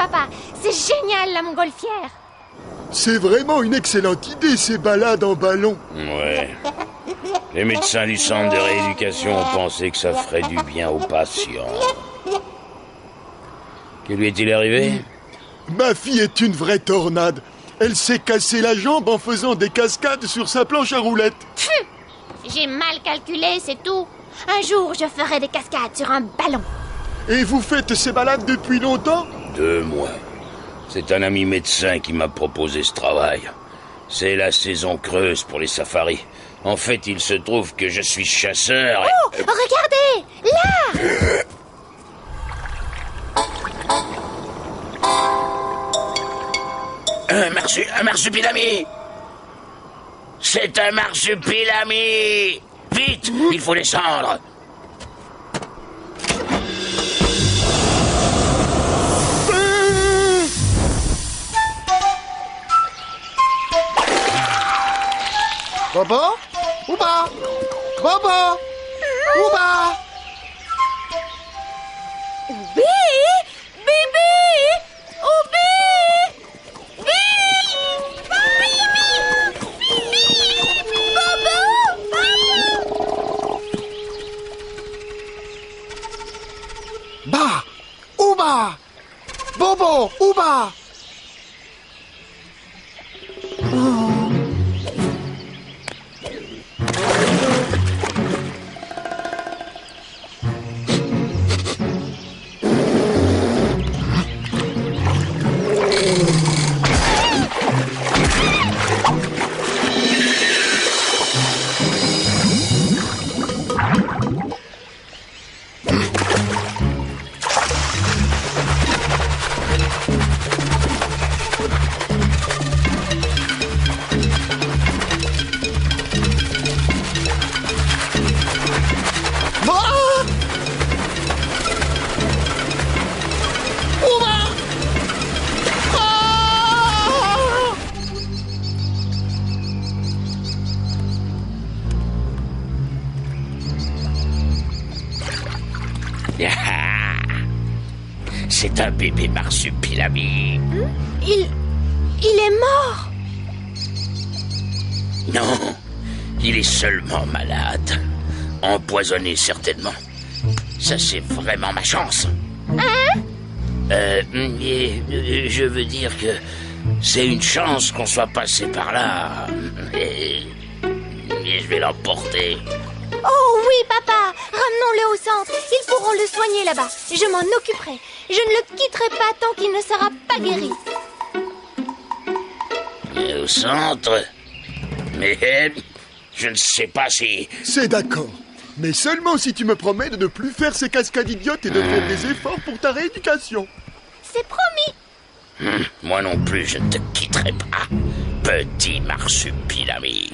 papa. C'est génial, la montgolfière. C'est vraiment une excellente idée, ces balades en ballon. Ouais. Les médecins du centre de rééducation ont pensé que ça ferait du bien aux patients. Que lui est-il arrivé? Ma fille est une vraie tornade. Elle s'est cassé la jambe en faisant des cascades sur sa planche à roulettes. J'ai mal calculé, c'est tout. Un jour, je ferai des cascades sur un ballon. Et vous faites ces balades depuis longtemps? 2 mois. C'est un ami médecin qui m'a proposé ce travail. C'est la saison creuse pour les safaris. En fait, il se trouve que je suis chasseur et... Oh, regardez, là! Un marsupilami! C'est un marsupilami! Vite, il faut descendre! Bobo? Ouba? Bobo? Ouba? Oubi! Bibi! Oubi! Ba! Ouba! Bobo! Ouba! C'est un bébé marsupilami. Il est mort. Non, il est seulement malade. Empoisonné, certainement. Ça, c'est vraiment ma chance. Hein? Je veux dire que c'est une chance qu'on soit passé par là. Et je vais l'emporter. Oh oui, papa. Ramenons-le au centre. Ils pourront le soigner là-bas. Je m'en occuperai. Je ne le quitterai pas tant qu'il ne sera pas guéri. Et au centre? Mais je ne sais pas si... C'est d'accord. Mais seulement si tu me promets de ne plus faire ces cascades idiotes et de faire des efforts pour ta rééducation. C'est promis. Moi non plus, je ne te quitterai pas, petit marsupilami.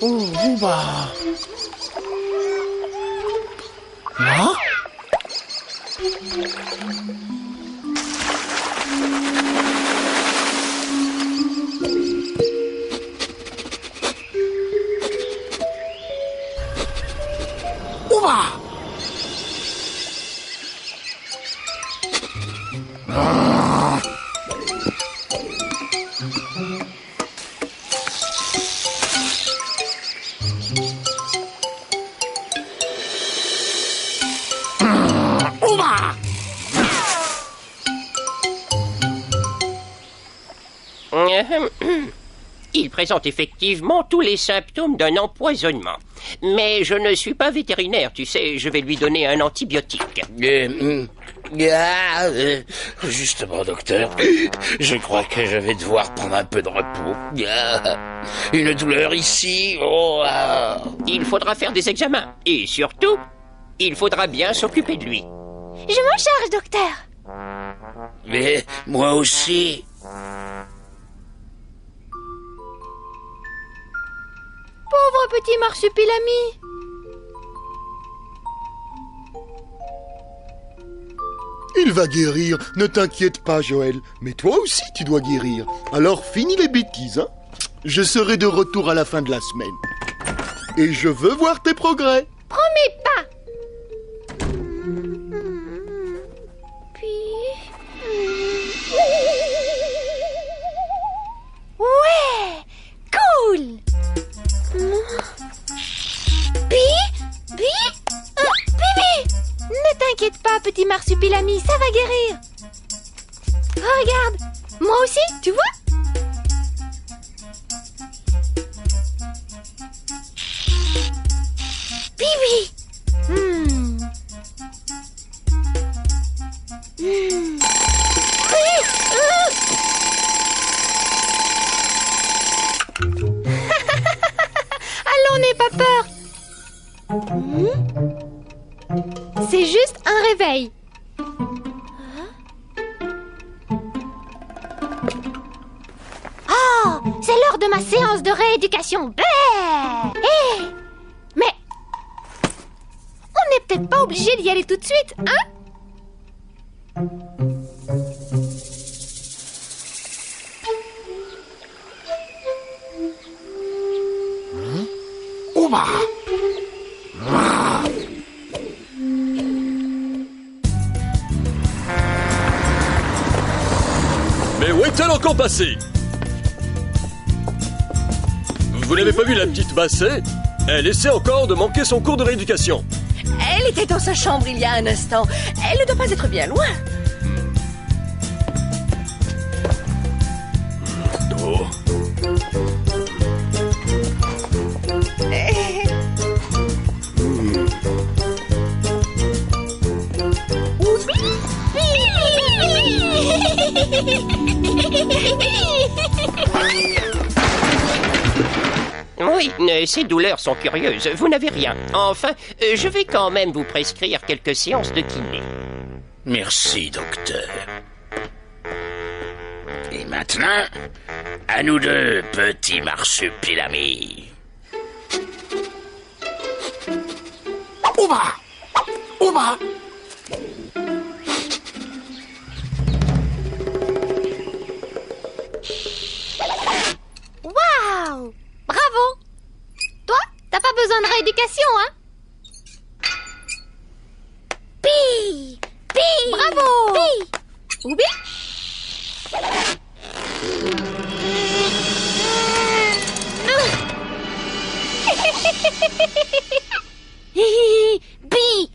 Oh, Ouba! Hein? Ouba! Il présente effectivement tous les symptômes d'un empoisonnement. Mais je ne suis pas vétérinaire, tu sais, je vais lui donner un antibiotique. Justement, docteur, je crois que je vais devoir prendre un peu de repos. Une douleur ici. Il faudra faire des examens. Et surtout, il faudra bien s'occuper de lui. Je m'en charge, docteur. Mais moi aussi. Pauvre petit marsupilami. Il va guérir, ne t'inquiète pas, Joël. Mais toi aussi, tu dois guérir. Alors finis les bêtises, hein. Je serai de retour à la fin de la semaine. Et je veux voir tes progrès. Promets pas. Puis... t'inquiète pas, petit marsupilami, ça va guérir. Oh, regarde, moi aussi, tu vois? Bibi. Allons, n'aie pas peur. C'est juste un réveil. Oh, c'est l'heure de ma séance de rééducation. Hé, mais on n'est peut-être pas obligé d'y aller tout de suite, hein? Ouba! Mais où est-elle encore passée? Vous n'avez pas vu la petite Basset? Elle essaie encore de manquer son cours de rééducation. Elle était dans sa chambre il y a un instant. Elle ne doit pas être bien loin. Oh. Oui, ces douleurs sont curieuses. Vous n'avez rien. Enfin, je vais quand même vous prescrire quelques séances de kiné. Merci, docteur. Et maintenant, à nous deux, petits marsupilamis. Ouba! Ouba! Waouh! Bravo! Toi, t'as pas besoin de rééducation, hein? Pi! Pi! Bravo! Pi! Oubi? Bi!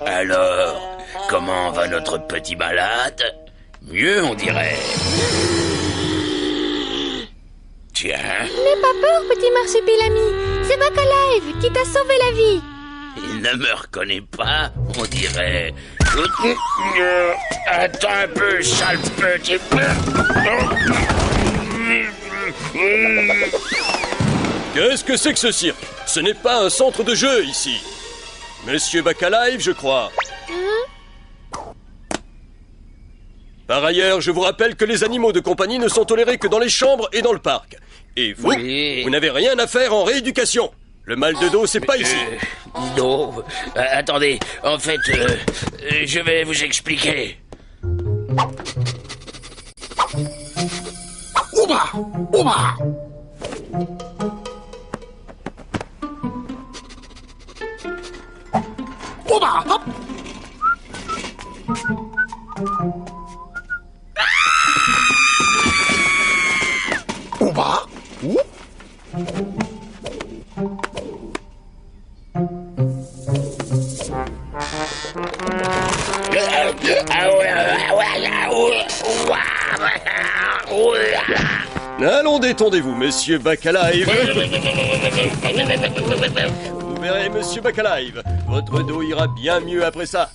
Alors, comment va notre petit malade? Mieux, on dirait. Tiens, N'aie pas peur, petit marsupilami. C'est Bacalive qui t'a sauvé la vie. il ne me reconnaît pas, on dirait. Attends un peu, sale petit... Qu'est-ce que c'est que ce cirque? Ce n'est pas un centre de jeu ici. Monsieur Bacalive, je crois. Par ailleurs, je vous rappelle que les animaux de compagnie ne sont tolérés que dans les chambres et dans le parc. Et vous, Oui. vous n'avez rien à faire en rééducation. Le mal de dos, c'est pas ici. Non, attendez, en fait, je vais vous expliquer. Ouba! Ouba! Ouba! Hop! Ouba! Oup! Allons, détendez-vous, monsieur Bacalive. Vous verrez, monsieur Bacalive, votre dos ira bien mieux après ça.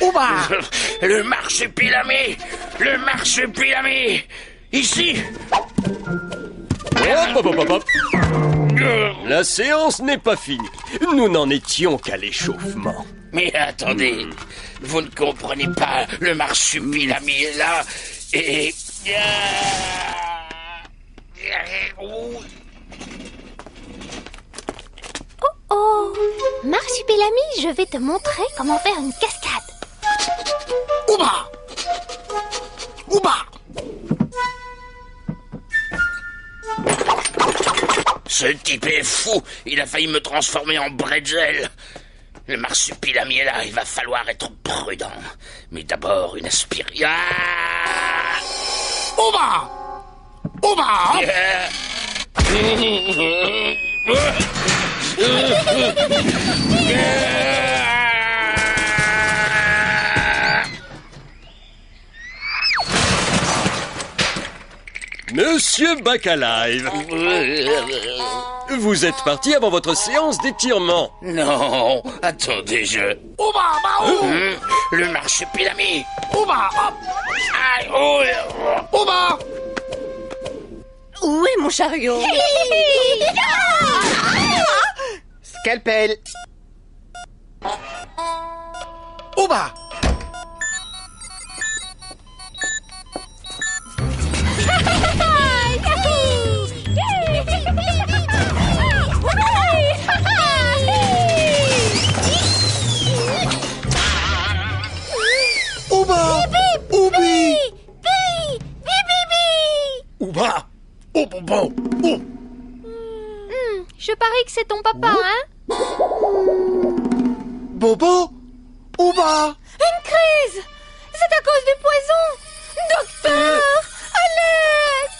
Ouba! Le marsupilami! Le marsupilami! Ici! Hop, hop, hop, hop. La séance n'est pas finie. Nous n'en étions qu'à l'échauffement. Mais attendez, vous ne comprenez pas, le marsupilami est là, et... Oh, Marsupilami, je vais te montrer comment faire une cascade. Ouba! Ouba! Ce type est fou. Il a failli me transformer en bretzel. Le marsupilami est là. Il va falloir être prudent. Mais d'abord, une aspirine. Ah! Ouba! Ouba! Monsieur Bacalive, vous êtes parti avant votre séance d'étirement. Non, attendez, Ouba! Baou! Le marsupilami. Ouba! Hop! Aïe, oh, Ouba! Où est mon chariot? Scalpel. Ouba! Ouba! Oubi! Ouba! Oh, bon, bon! Oh! Je parie que c'est ton papa, hein? Bobo? Ouba! Une crise! C'est à cause du poison! Docteur! À l'aide!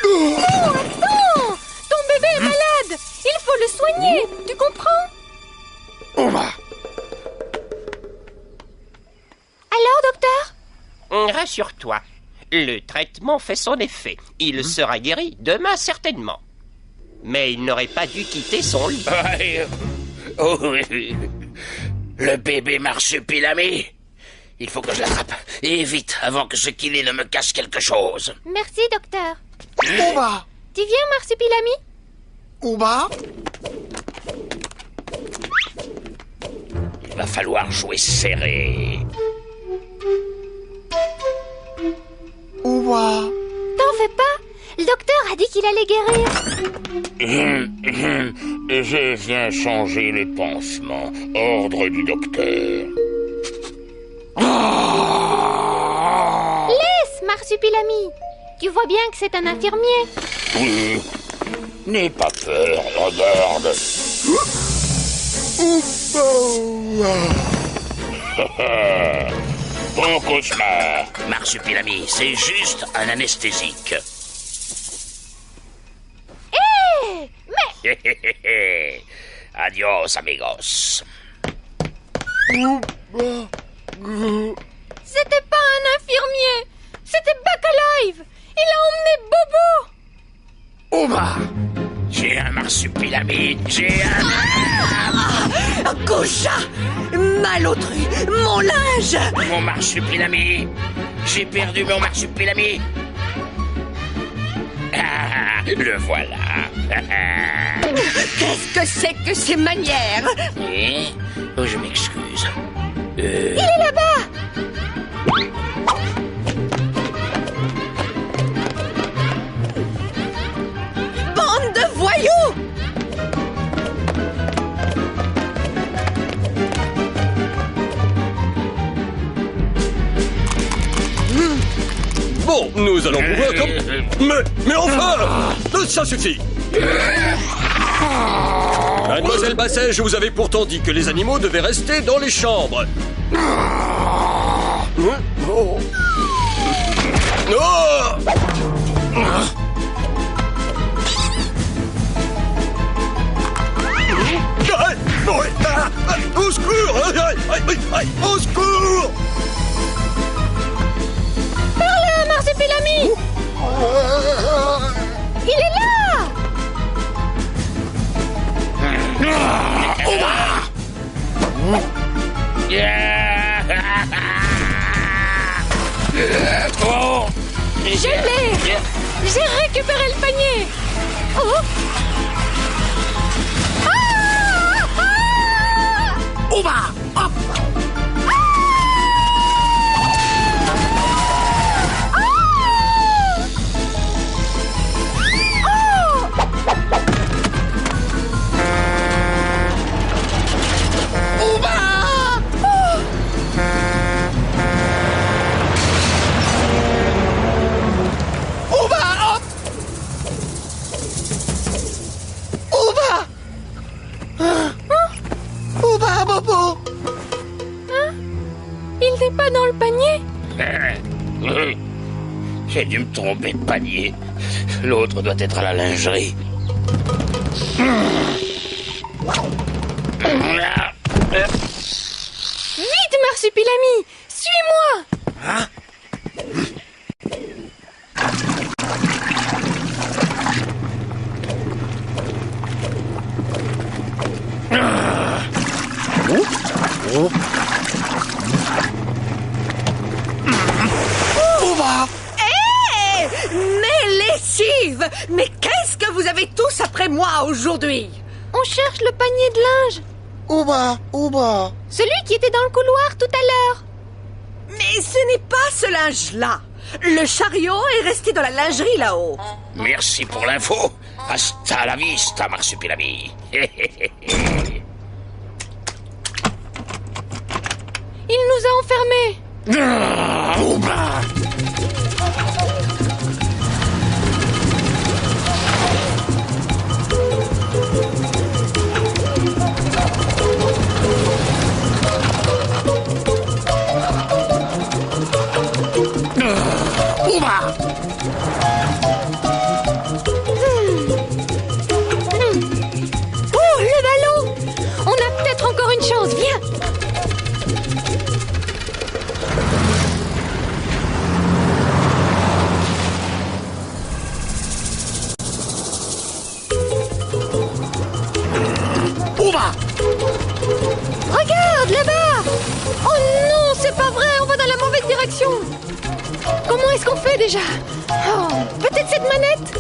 Oh, attends! Ton bébé est malade! Il faut le soigner! Tu comprends? Ouba! Alors, docteur? Rassure-toi, le traitement fait son effet. Il sera guéri demain certainement. Mais il n'aurait pas dû quitter son lit. aïe. Oh, oui. Le bébé marsupilami. Il faut que je l'attrape. Et vite, avant que ce qu'il est ne me casse quelque chose. Merci, docteur. Ouba! Tu viens, Marsupilami? Ouba! Il va falloir jouer serré. Ouba! T'en fais pas. Le docteur a dit qu'il allait guérir. Je viens changer les pansements. Ordre du docteur. Laisse, Marsupilami. Tu vois bien que c'est un infirmier. Oui. N'aie pas peur, regarde. Bon cauchemar. Marsupilami, c'est juste un anesthésique. Hé! Mais Adios, amigos. c'était pas un infirmier. C'était Bacalive. Il a emmené Bobo. Ouba! J'ai un marsupilami. J'ai un... Gaucha! Malotru! Mon linge! Mon marsupilami. J'ai perdu mon marsupilami. Ah, le voilà. Qu'est-ce que c'est que ces manières? Oh, je m'excuse. Il est là-bas. Bande de voyous! Bon, nous allons pouvoir comme... Mais enfin! Ça suffit! Mademoiselle Basset, je vous avais pourtant dit que les animaux devaient rester dans les chambres. Oh. Au secours! Au secours! Parle, Marsupilami. Il est là. Oh. Je l'ai. J'ai récupéré le panier. Oh. Ouba! Hop! J'ai dû me tromper de panier. L'autre doit être à la lingerie. Vite, Marsupilami! Suis-moi! Hein? Oba! Hé! Mais lessive! Mais qu'est-ce que vous avez tous après moi aujourd'hui? On cherche le panier de linge. Oba! Oba! Celui qui était dans le couloir tout à l'heure. Mais ce n'est pas ce linge-là. Le chariot est resté dans la lingerie là-haut. Merci pour l'info. Hasta la vista, Marsupilami. Il nous a enfermés. Oba! Oba! Oh, le ballon! On a peut-être encore une chance. Viens! Oba! Regarde, là-bas! Oh non, c'est pas vrai, on va dans la mauvaise direction. Comment est-ce qu'on fait déjà? Oh, peut-être cette manette?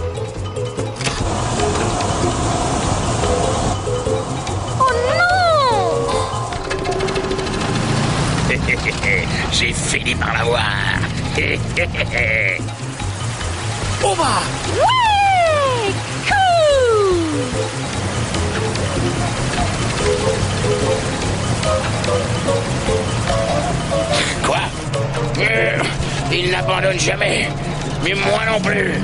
Oh non! J'ai fini par l'avoir. Oba! Ouais! Cool! Quoi? Il n'abandonne jamais. Mais moi non plus.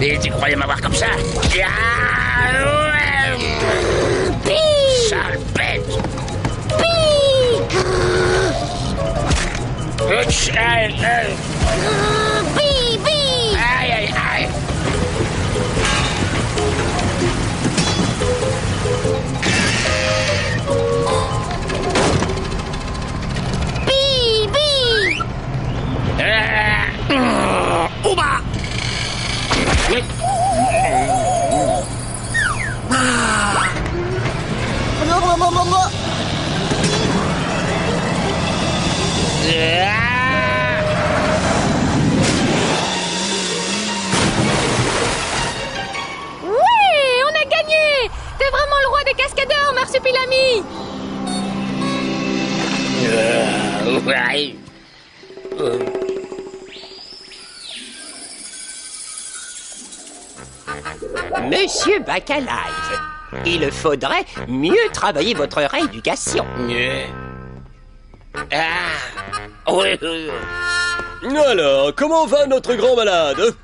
Et tu croyais m'avoir comme ça? Ah, ouais. Sale bête. Aïe, aïe, aïe. Oba! Ouais, on a gagné! T'es vraiment le roi des cascadeurs, Marsupilami! Ouais. Monsieur Bacalive, il faudrait mieux travailler votre rééducation. Ah. Oui, oui, oui. Alors, comment va notre grand malade?